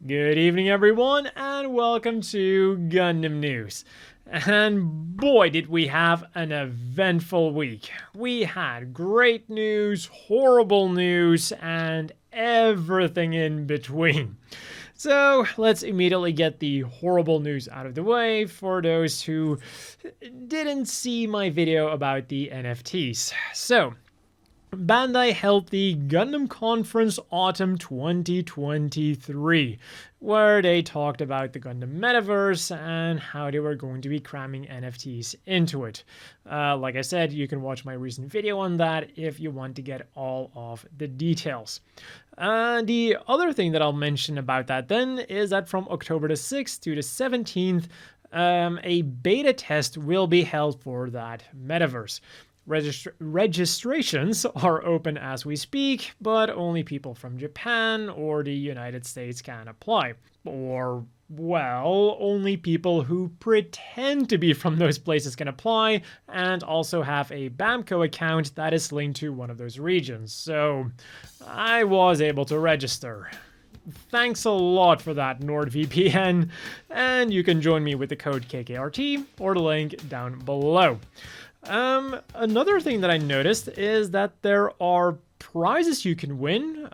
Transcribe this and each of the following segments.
Good evening, everyone, and welcome to Gundam News. And boy, did we have an eventful week. We had great news, horrible news, and everything in between. So let's immediately get the horrible news out of the way for those who didn't see my video about the NFTs. So, Bandai held the Gundam Conference Autumn 2023, where they talked about the Gundam Metaverse and how they were going to be cramming NFTs into it. Like I said, you can watch my recent video on that if you want to get all of the details. The other thing that I'll mention about that then is that from October the 6th to the 17th, a beta test will be held for that Metaverse. Registrations are open as we speak, but only people from Japan or the United States can apply. Or, well, only people who pretend to be from those places can apply and also have a BAMCO account that is linked to one of those regions. So, I was able to register. Thanks a lot for that, NordVPN, and you can join me with the code kkrt or the link down below. Another thing that I noticed is that there are prizes you can win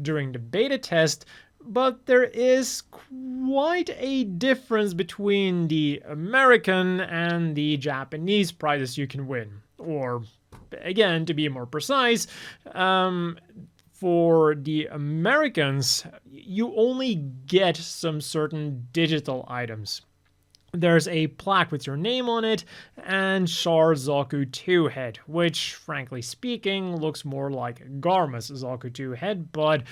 during the beta test, but there is quite a difference between the American and the Japanese prizes you can win. Or, again, to be more precise, for the Americans, you only get some certain digital items. There's a plaque with your name on it and Char Zaku 2 head, which, frankly speaking, looks more like Garma's Zaku 2 head, but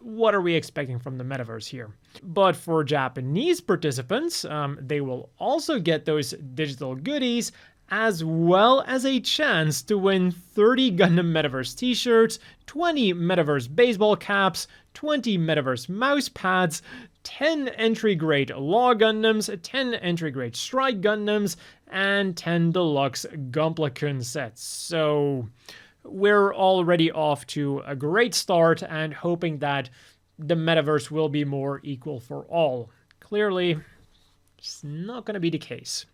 what are we expecting from the Metaverse here? But for Japanese participants, they will also get those digital goodies as well as a chance to win 30 Gundam Metaverse t-shirts, 20 Metaverse baseball caps, 20 Metaverse mouse pads, 10 entry-grade Law Gundams, 10 entry-grade Strike Gundams, and 10 deluxe Gunpla-Kun sets. So we're already off to a great start and hoping that the Metaverse will be more equal for all. Clearly, it's not going to be the case.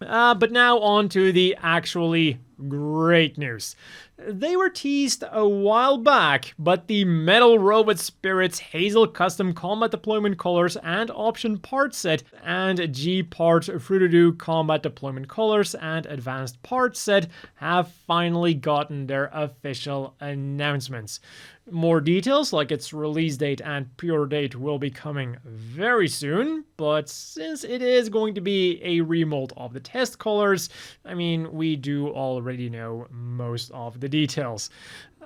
But now on to the actually great news. They were teased a while back, but the Metal Robot Spirits Hazel Custom Combat Deployment Colors and Option Part Set and G-Part Hrududu Combat Deployment Colors and Advanced Part Set have finally gotten their official announcements. More details, like its release date and pre-order date, will be coming very soon, but since it is going to be a remold of the test colors, I mean, we do already know most of the details.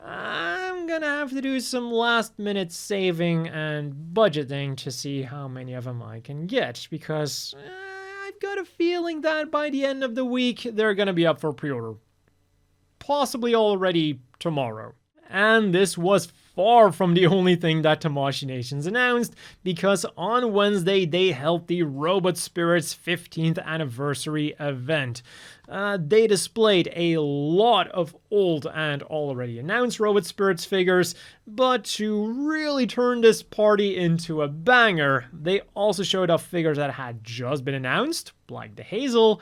I'm gonna have to do some last-minute saving and budgeting to see how many of them I can get, because I've got a feeling that by the end of the week, they're gonna be up for pre-order. Possibly already tomorrow. And this was far from the only thing that Tamashii Nations announced, because on Wednesday they held the Robot Spirits 15th anniversary event. They displayed a lot of old and already announced Robot Spirits figures, but to really turn this party into a banger, they also showed off figures that had just been announced, like the Hazel,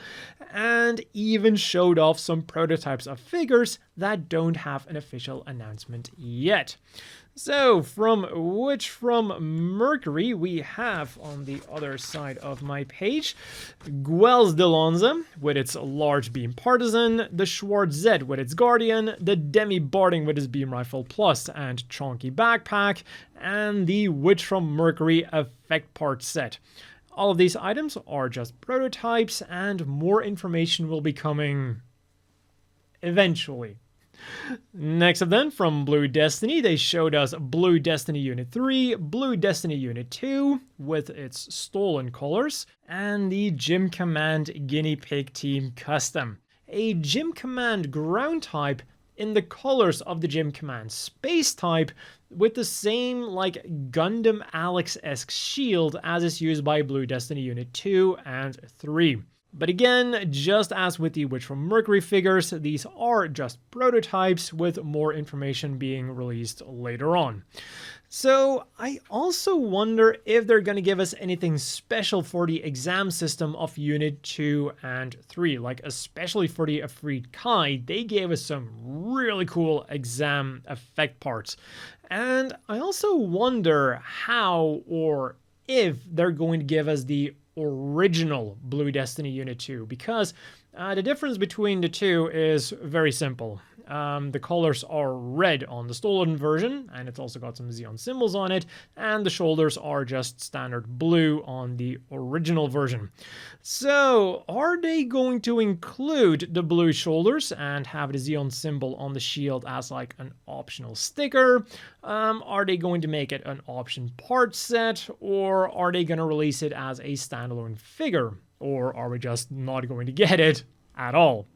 and even showed off some prototypes of figures that don't have an official announcement yet. So, from Mercury, we have on the other side of my page, Guel's Delonza with its large beam partisan, the Schwartz Z with its Guardian, the Demi Barding with his Beam Rifle Plus and Chonky Backpack, and the Witch from Mercury Effect Part Set. All of these items are just prototypes, and more information will be coming eventually. Next up then, from Blue Destiny, they showed us Blue Destiny Unit 3, Blue Destiny Unit 2 with its stolen colors, and the Gym Command Guinea Pig Team Custom. A Gym Command ground type in the colors of the Gym Command space type with the same like Gundam Alex-esque shield as is used by Blue Destiny Unit 2 and 3. But again, just as with the Witch from Mercury figures, these are just prototypes with more information being released later on. So I also wonder if they're going to give us anything special for the exam system of Unit 2 and 3. Like especially for the Lfrith Kai, they gave us some really cool exam effect parts. And I also wonder how or if they're going to give us the original Blue Destiny Unit 2, because the difference between the two is very simple. The colors are red on the stolen version, and it's also got some Xeon symbols on it, and the shoulders are just standard blue on the original version. So, are they going to include the blue shoulders and have the Xeon symbol on the shield as like an optional sticker? Are they going to make it an option part set, or are they going to release it as a standalone figure? Or are we just not going to get it at all?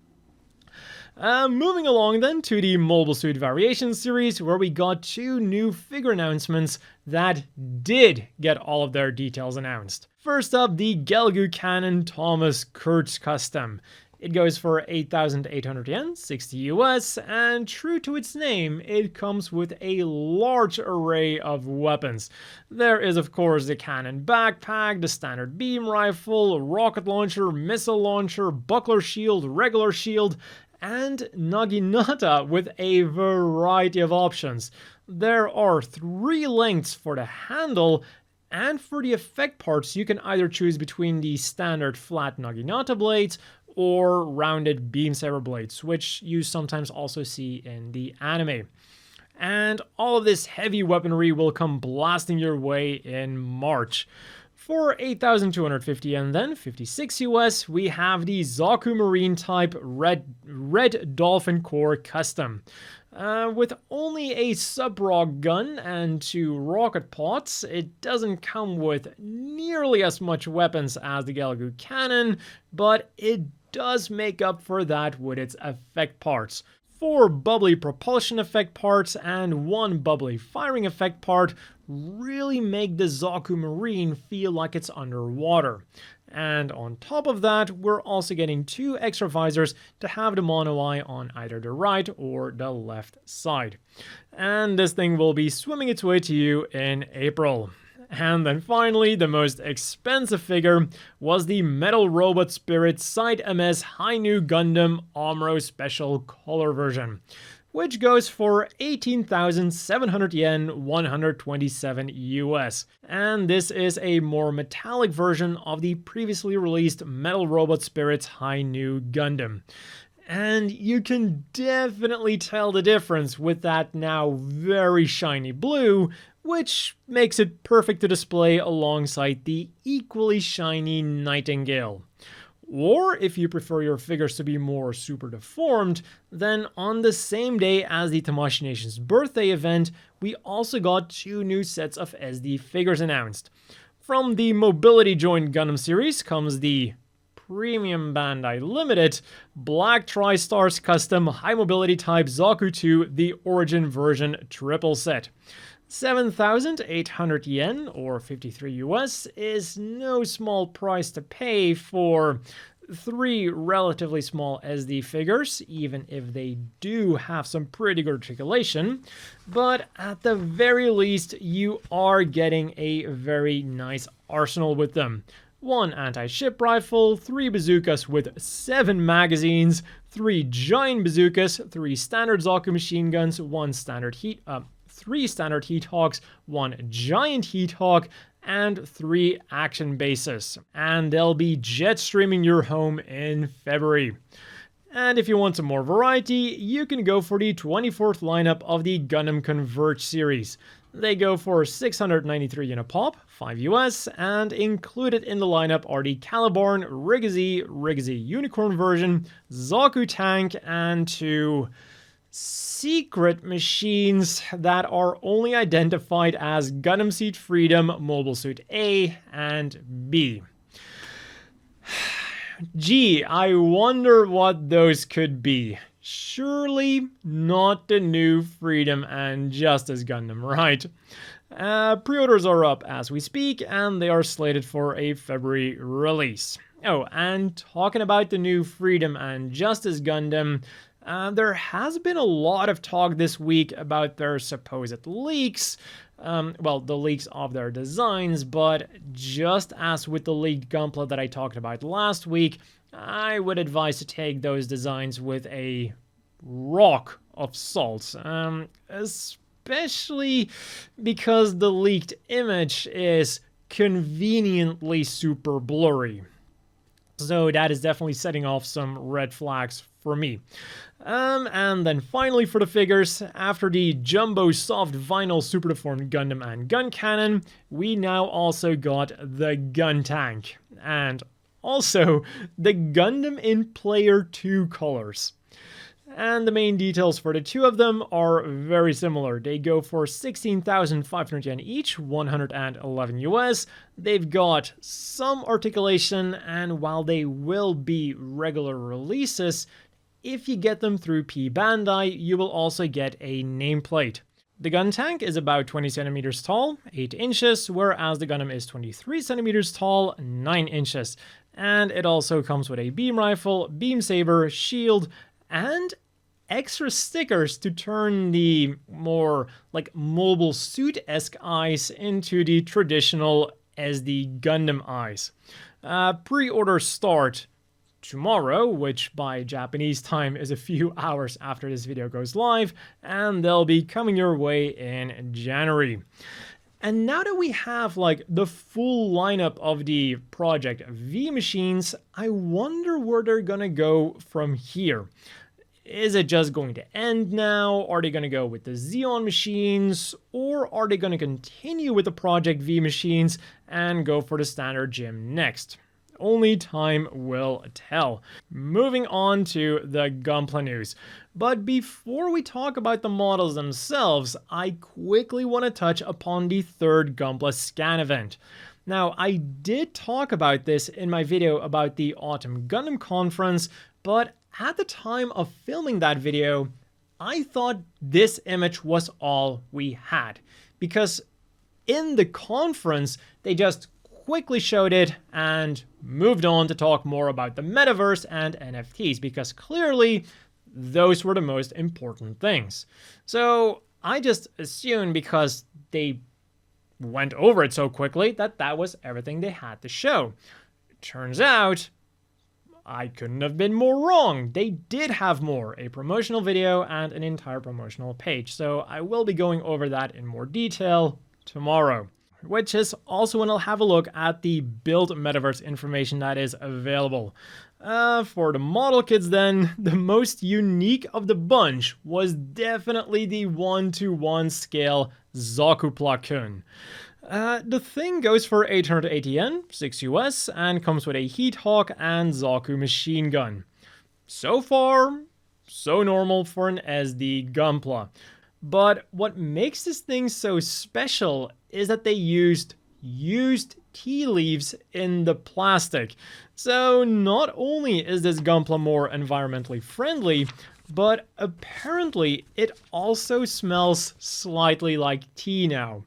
Moving along then to the Mobile Suit Variation series, where we got 2 new figure announcements that did get all of their details announced. First up, the Gelgoog Cannon Thomas Kurz custom. It goes for 8,800 yen, 60 US, and true to its name, it comes with a large array of weapons. There is of course the cannon backpack, the standard beam rifle, rocket launcher, missile launcher, buckler shield, regular shield, and Naginata with a variety of options. There are 3 lengths for the handle, and for the effect parts you can either choose between the standard flat Naginata blades or rounded beam saber blades, which you sometimes also see in the anime. And all of this heavy weaponry will come blasting your way in March. For 8,250 yen then, 56 US, we have the Zaku Marine type red Dolphin Core Custom. With only a sub-rock gun and 2 rocket pods, it doesn't come with nearly as much weapons as the Gelgoog Cannon, but it does make up for that with its effect parts. 4 bubbly propulsion effect parts and 1 bubbly firing effect part really make the Zaku Marine feel like it's underwater. And on top of that, we're also getting 2 extra visors to have the mono eye on either the right or the left side. And this thing will be swimming its way to you in April. And then finally, the most expensive figure was the Metal Robot Spirit Side MS Hi-Nu Gundam Amuro Special Color version, which goes for 18,700 yen, 127 US. And this is a more metallic version of the previously released Metal Robot Spirit's Hi-Nu Gundam. And you can definitely tell the difference with that now very shiny blue, which makes it perfect to display alongside the equally shiny Nightingale. Or if you prefer your figures to be more super deformed, then on the same day as the Tamashii Nation's birthday event, we also got 2 new sets of SD figures announced. From the Mobility Joint Gundam series comes the Premium Bandai Limited Black Tri-Stars Custom High Mobility Type Zaku 2 The Origin Version Triple Set. 7,800 yen, or 53 US, is no small price to pay for 3 relatively small SD figures, even if they do have some pretty good articulation. But at the very least, you are getting a very nice arsenal with them. 1 anti-ship rifle, 3 bazookas with 7 magazines, 3 giant bazookas, 3 standard Zaku machine guns, 3 standard Heat Hawks, 1 giant Heat Hawk, and 3 action bases. And they'll be jet streaming your home in February. And if you want some more variety, you can go for the 24th lineup of the Gundam Converge series. They go for 693 yen a pop, 5 US, and included in the lineup are the Caliborn, Rigazi Unicorn version, Zaku Tank, and 2 secret machines that are only identified as Gundam Seed Freedom Mobile Suit A and B. Gee, I wonder what those could be. Surely not the new Freedom and Justice Gundam, right? Pre-orders are up as we speak, and they are slated for a February release. Oh, and talking about the new Freedom and Justice Gundam, There has been a lot of talk this week about their supposed leaks. Well, the leaks of their designs, but just as with the leaked Gunpla that I talked about last week, I would advise to take those designs with a rock of salt, especially because the leaked image is conveniently super blurry. So that is definitely setting off some red flags for me. And then finally for the figures, after the Jumbo Soft Vinyl Super Deformed Gundam and Gun Cannon, we now also got the Guntank, and also the Gundam in Player 2 colors. And the main details for the two of them are very similar. They go for 16,500 yen each, 111 US. They've got some articulation, and while they will be regular releases, if you get them through P Bandai, you will also get a nameplate. The Guntank is about 20 centimeters tall, 8 inches, whereas the Gundam is 23 centimeters tall, 9 inches. And it also comes with a beam rifle, beam saber, shield, and extra stickers to turn the more like mobile suit-esque eyes into the traditional SD Gundam eyes. Pre-orders start tomorrow, which by Japanese time is a few hours after this video goes live, and they'll be coming your way in January. And now that we have like the full lineup of the Project V machines, I wonder where they're gonna go from here. Is it just going to end now? Are they going to go with the Xeon machines? Or are they going to continue with the Project V machines and go for the standard gym next? Only time will tell. Moving on to the Gunpla news. But before we talk about the models themselves, I quickly want to touch upon the third Gunpla Scan event. Now, I did talk about this in my video about the Autumn Gundam Conference, but at the time of filming that video, I thought this image was all we had. Because in the conference, they just quickly showed it and moved on to talk more about the Metaverse and NFTs, because clearly those were the most important things. So I just assumed because they went over it so quickly that that was everything they had to show. It turns out I couldn't have been more wrong. They did have more, a promotional video and an entire promotional page. So I will be going over that in more detail tomorrow, which is also when I'll have a look at the build Metaverse information that is available. For the model kits then, the most unique of the bunch was definitely the 1:1 scale Zakupla-Kun. The thing goes for 880 yen, 6 US, and comes with a Heat Hawk and Zaku machine gun. So far, so normal for an SD Gunpla. But what makes this thing so special is that they used tea leaves in the plastic. So not only is this Gunpla more environmentally friendly, but apparently it also smells slightly like tea now.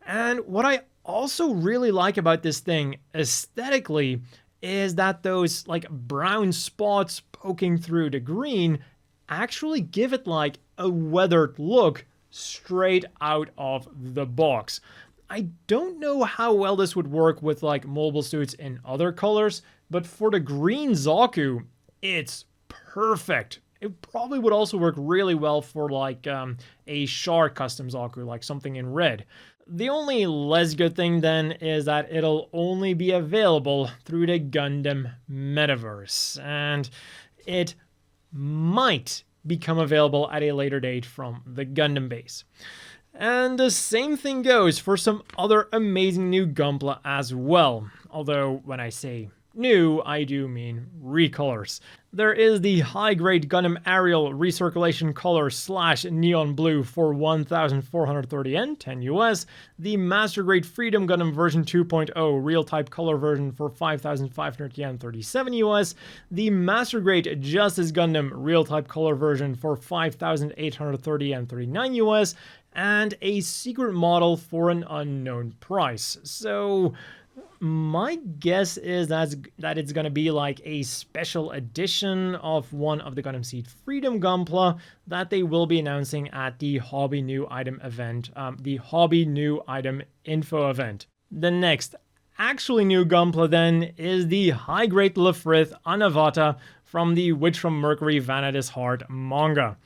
And what I also really like about this thing aesthetically is that those like brown spots poking through the green actually give it like a weathered look straight out of the box. I don't know how well this would work with like mobile suits in other colors, but for the green Zaku, it's perfect. It probably would also work really well for like a Char custom Zaku, like something in red. The only less good thing then is that it'll only be available through the Gundam Metaverse, and it might become available at a later date from the Gundam base. And the same thing goes for some other amazing new Gunpla as well, although when I say new, I do mean recolors. There is the high-grade Gundam Ariel recirculation color / neon blue for 1,430 yen, 10 US. The Master Grade Freedom Gundam version 2.0 real type color version for 5,500 yen, 37 US. The Master Grade Justice Gundam real type color version for 5,830 yen, 39 US. And a secret model for an unknown price. So my guess is that it's going to be like a special edition of one of the Gundam Seed Freedom Gunpla that they will be announcing at the Hobby New Item event, the Hobby New Item Info event. The next actually new Gunpla then is the high-grade Lfrith Anavata from the Witch from Mercury Vanitas Heart manga.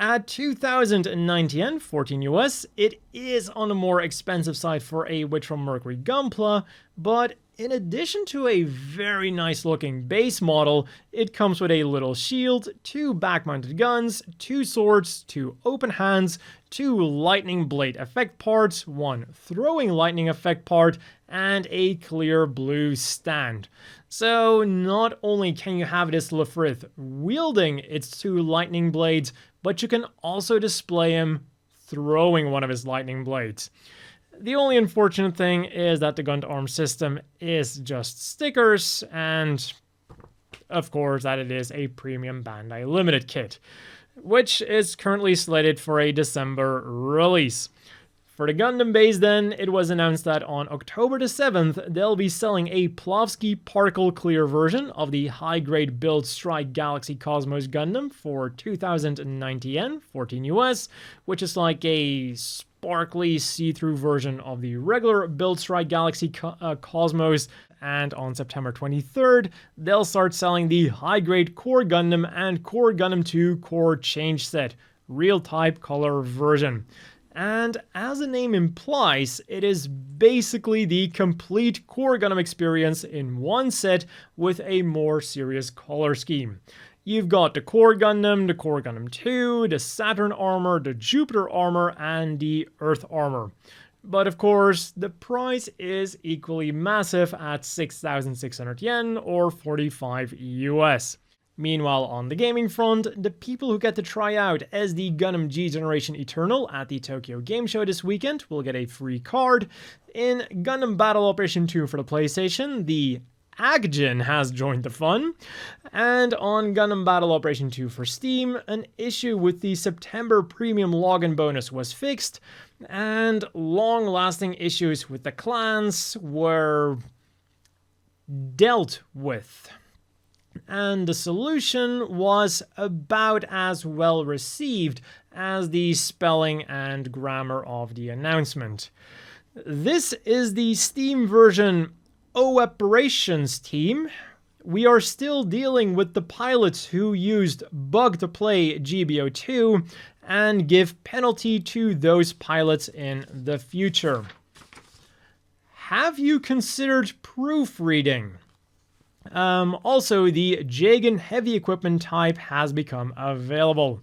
At 2,090 yen, 14 US, it is on the more expensive side for a Witch from Mercury Gunpla, but in addition to a very nice looking base model, it comes with a little shield, 2 back-mounted guns, 2 swords, 2 open hands, 2 lightning blade effect parts, 1 throwing lightning effect part, and a clear blue stand. So not only can you have this Lfrith wielding its 2 lightning blades, but you can also display him throwing one of his lightning blades. The only unfortunate thing is that the Gundam arm system is just stickers, and of course that it is a premium Bandai Limited kit, which is currently slated for a December release. For the Gundam base then, it was announced that on October the 7th, they'll be selling a Plasky particle clear version of the high-grade Build Strike Galaxy Cosmos Gundam for 2,090 yen, 14 US, which is like a sparkly see-through version of the regular Build Strike Galaxy Cosmos. And on September 23rd, they'll start selling the high-grade Core Gundam and Core Gundam 2 Core Change Set, real type color version. And as the name implies, it is basically the complete Core Gundam experience in one set with a more serious color scheme. You've got the Core Gundam, the Core Gundam 2, the Saturn armor, the Jupiter armor, and the Earth armor. But of course, the price is equally massive at 6,600 yen or 45 US. Meanwhile, on the gaming front, the people who get to try out as the Gundam G Generation Eternal at the Tokyo Game Show this weekend will get a free card. In Gundam Battle Operation 2 for the PlayStation, the Agjin has joined the fun. And on Gundam Battle Operation 2 for Steam, an issue with the September premium login bonus was fixed, and long-lasting issues with the clans were dealt with. And the solution was about as well received as the spelling and grammar of the announcement. This is the Steam version Operations team. We are still dealing with the pilots who used bug to play GBO2 and give penalty to those pilots in the future. Have you considered proofreading? Also, the Jagan heavy equipment type has become available.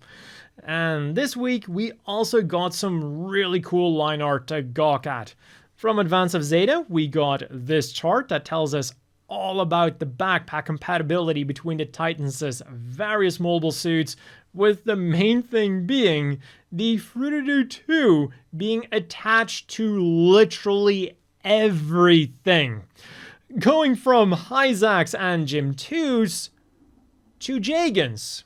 And this week, we also got some really cool line art to gawk at. From Advance of Zeta, we got this chart that tells us all about the backpack compatibility between the Titans' various mobile suits, with the main thing being the Hrududu 2 being attached to literally everything. Going from Hyzaks and Jim 2s to Jagans.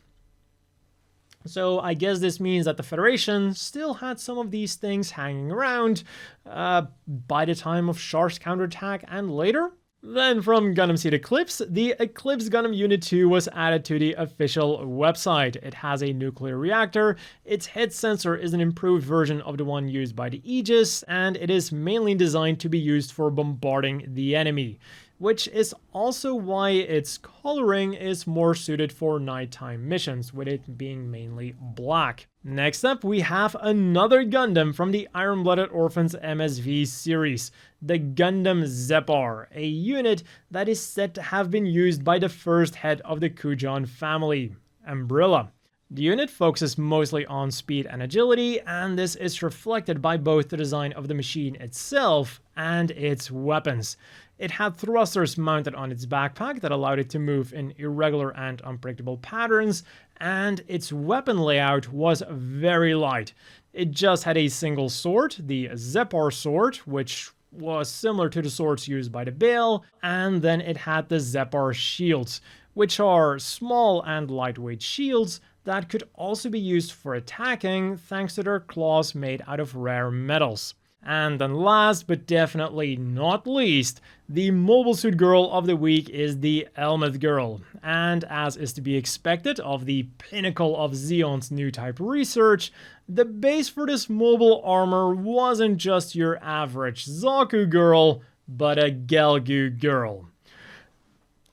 So I guess this means that the Federation still had some of these things hanging around by the time of Shar's counterattack and later. Then from Gundam Seed Eclipse, the Eclipse Gundam Unit 2 was added to the official website. It has a nuclear reactor, its head sensor is an improved version of the one used by the Aegis, and it is mainly designed to be used for bombarding the enemy, which is also why its coloring is more suited for nighttime missions, with it being mainly black. Next up, we have another Gundam from the Iron-Blooded Orphans MSV series, the Gundam Zepar, a unit that is said to have been used by the first head of the Kujan family, Umbrella. The unit focuses mostly on speed and agility, and this is reflected by both the design of the machine itself and its weapons. It had thrusters mounted on its backpack that allowed it to move in irregular and unpredictable patterns, and its weapon layout was very light. It just had a single sword, the Zepar sword, which was similar to the swords used by the Bale, and then it had the Zepar shields, which are small and lightweight shields that could also be used for attacking thanks to their claws made out of rare metals. And then last but definitely not least, the mobile suit girl of the week is the El-Meth Girl. And as is to be expected of the pinnacle of Xeon's new type research, the base for this mobile armor wasn't just your average Zaku girl, but a Gelgoog girl.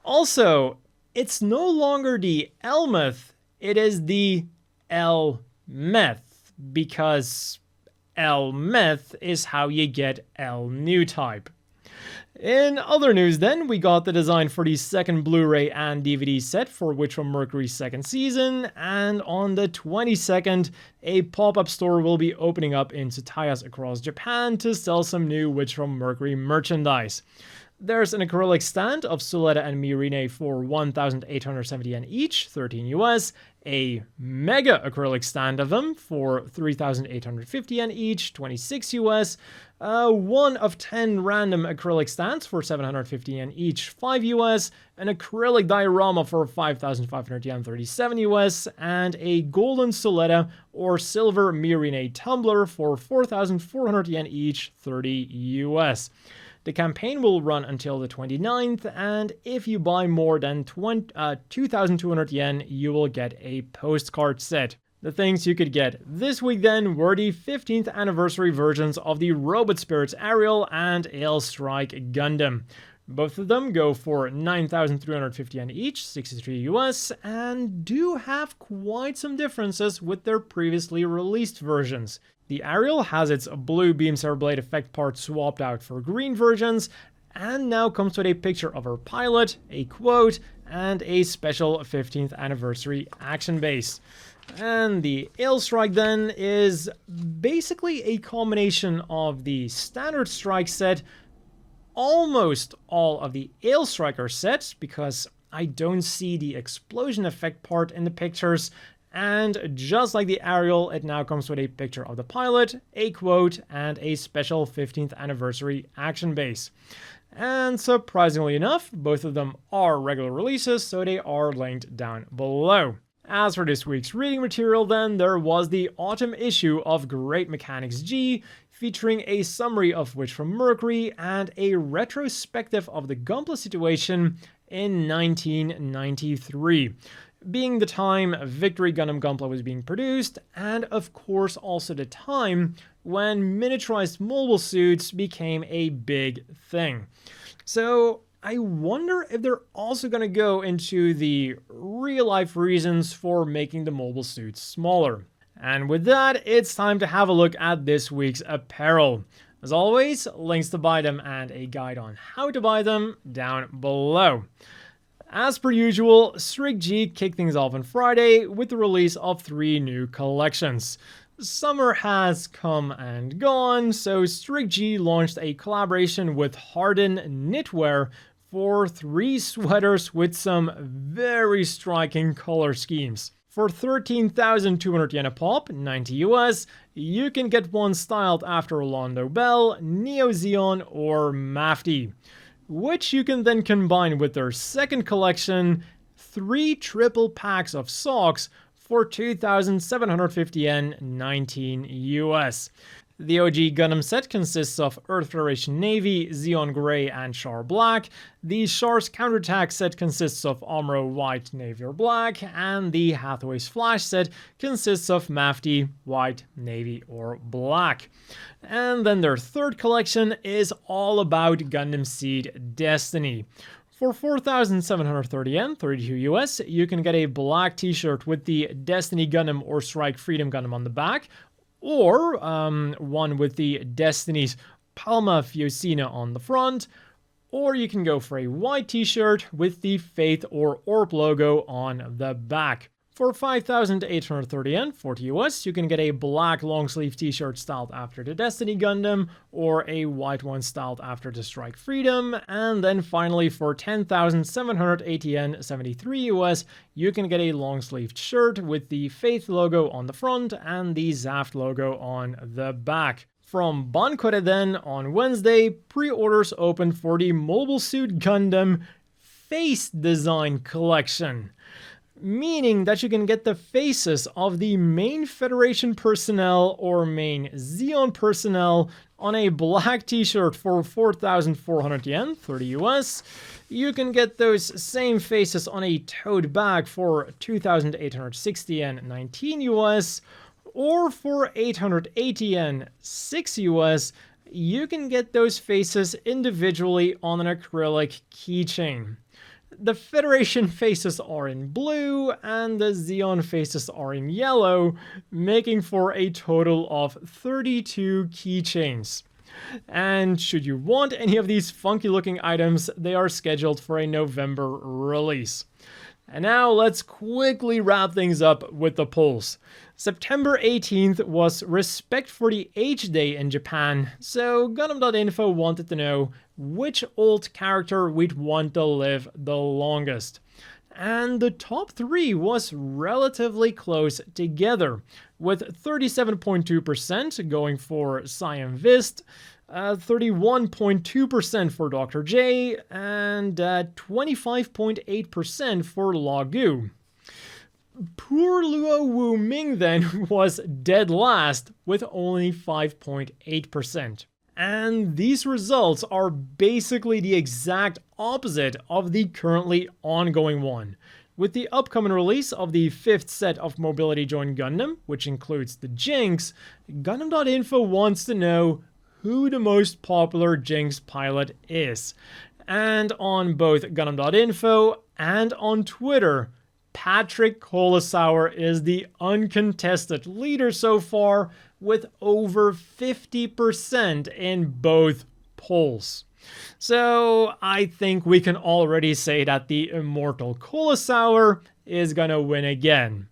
Also, it's no longer the El-Meth, it is the El-Meth, because El-Meth is how you get El new type. In other news then, we got the design for the second Blu-ray and DVD set for Witch from Mercury's second season, and on the 22nd, a pop-up store will be opening up in Tsutayas across Japan to sell some new Witch from Mercury merchandise. There's an acrylic stand of Suletta and Mirine for 1,870 yen each, 13 US, a mega acrylic stand of them for 3,850 yen each, 26 US, 1 of 10 random acrylic stands for 750 yen each, 5 US, an acrylic diorama for 5,500 yen, 37 US, and a golden Suletta or silver Mirine tumbler for 4,400 yen each, 30 US. The campaign will run until the 29th, and if you buy more than 2,200 yen, you will get a postcard set. The things you could get this week then were the 15th anniversary versions of the Robot Spirits Ariel and Ale Strike Gundam. Both of them go for 9,350 yen each, 63 US, and do have quite some differences with their previously released versions. The Ariel has its blue beam saber blade effect part swapped out for green versions, and now comes with a picture of her pilot, a quote, and a special 15th anniversary action base. And the Ale Strike then is basically a combination of the standard strike set, almost all of the Ale Striker sets, because I don't see the explosion effect part in the pictures, and just like the Ariel, it now comes with a picture of the pilot, a quote, and a special 15th anniversary action base. And surprisingly enough, both of them are regular releases, so they are linked down below. As for this week's reading material then, there was the autumn issue of Great Mechanics G, featuring a summary of Witch from Mercury and a retrospective of the Gunpla situation in 1993. Being the time Victory Gundam Gunpla was being produced, and of course also the time when miniaturized mobile suits became a big thing. So I wonder if they're also going to go into the real-life reasons for making the mobile suits smaller. And with that, it's time to have a look at this week's apparel. As always, links to buy them and a guide on how to buy them down below. As per usual, Strict G kicked things off on Friday with the release of 3 new collections. Summer has come and gone, so Strict G launched a collaboration with Harden Knitwear for 3 sweaters with some very striking color schemes. For 13,200 yen a pop, 90 US, you can get one styled after Orlando Bell, Neo Zeon, or Mafty, which you can then combine with their second collection, 3 triple packs of socks for 2,750 yen, 19 US. The OG Gundam set consists of Earth Federation Navy, Zeon Grey, and Char Black. The Char's Counterattack set consists of Amuro White, Navy, or Black, and the Hathaway's Flash set consists of Mafty, White, Navy, or Black. And then their third collection is all about Gundam Seed Destiny. For 4,730 yen, 32 US, you can get a black t-shirt with the Destiny Gundam or Strike Freedom Gundam on the back, or one with the Destiny's Palma Fiocina on the front, or you can go for a white t-shirt with the Faith or Orb logo on the back. For 5,830 yen, 40 US, you can get a black long sleeve t-shirt styled after the Destiny Gundam, or a white one styled after the Strike Freedom, and then finally for 10,780 yen, 73 US, you can get a long sleeved shirt with the Faith logo on the front and the Zaft logo on the back. From Bankore then, on Wednesday, pre-orders opened for the Mobile Suit Gundam Face Design Collection. meaning that you can get the faces of the main Federation personnel or main Zeon personnel on a black t-shirt for 4,400 yen, 30 US. You can get those same faces on a tote bag for 2,860 yen, 19 US. Or for 880 yen, 6 US, you can get those faces individually on an acrylic keychain. The Federation faces are in blue and the Zeon faces are in yellow, making for a total of 32 keychains. And should you want any of these funky looking items, they are scheduled for a November release. And now let's quickly wrap things up with the polls. September 18th was Respect for the Age Day in Japan, so Gundam.info wanted to know which old character we'd want to live the longest. And the top 3 was relatively close together, with 37.2% going for Cyan Vist, 31.2% for Dr. J, and 25.8% for Lagu. Poor Luo Wu Ming then was dead last with only 5.8%. And these results are basically the exact opposite of the currently ongoing one. With the upcoming release of the 5th set of Mobility Joint Gundam, which includes the Jinx, Gundam.info wants to know who the most popular Jinx pilot is. And on both Gundam.info and on Twitter, Patrick Kolesauer is the uncontested leader so far, with over 50% in both polls. So I think we can already say that the immortal Kolesauer is gonna win again.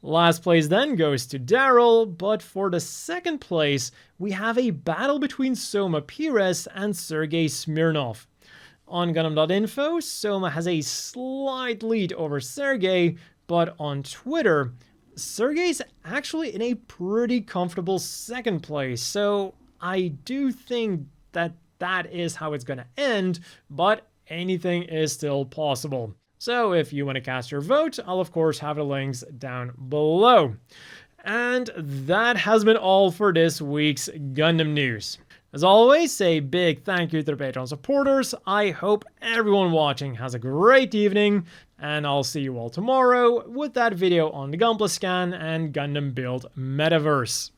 Last place then goes to Daryl, but for the second place, we have a battle between Soma Pires and Sergei Smirnov. On Gundam.info, Soma has a slight lead over Sergei, but on Twitter, Sergei's actually in a pretty comfortable second place, so I do think that that is how it's gonna end, but anything is still possible. So if you want to cast your vote, I'll of course have the links down below. And that has been all for this week's Gundam news. As always, a big thank you to the Patreon supporters. I hope everyone watching has a great evening, and I'll see you all tomorrow with that video on the Gunpla Scan and Gundam Build Metaverse.